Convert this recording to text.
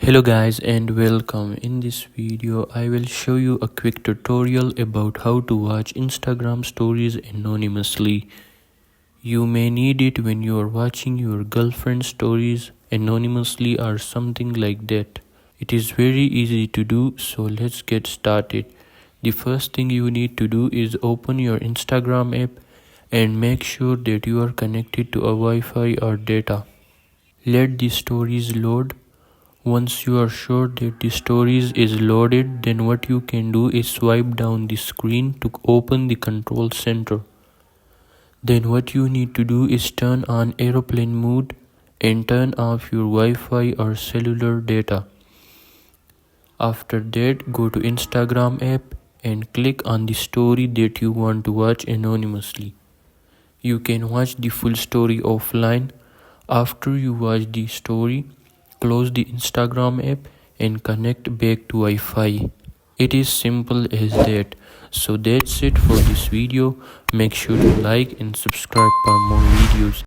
Hello guys and welcome. In this video I will show you a quick tutorial about how to watch Instagram stories anonymously. You may need it when you are watching your girlfriend's stories anonymously or something like that. It is very easy to do, so let's get started. The first thing you need to do is open your Instagram app and make sure that you are connected to a Wi-Fi or data. Let the stories load. Once you are sure that the stories is loaded, then what you can do is swipe down the screen to open the control center. Then what you need to do is turn on airplane mode and turn off your Wi-Fi or cellular data. After that, go to Instagram app and click on the story that you want to watch anonymously. You can watch the full story offline. After you watch the story, close the Instagram app and connect back to Wi-Fi. It is simple as that. So that's it for this video. Make sure to like and subscribe for more videos.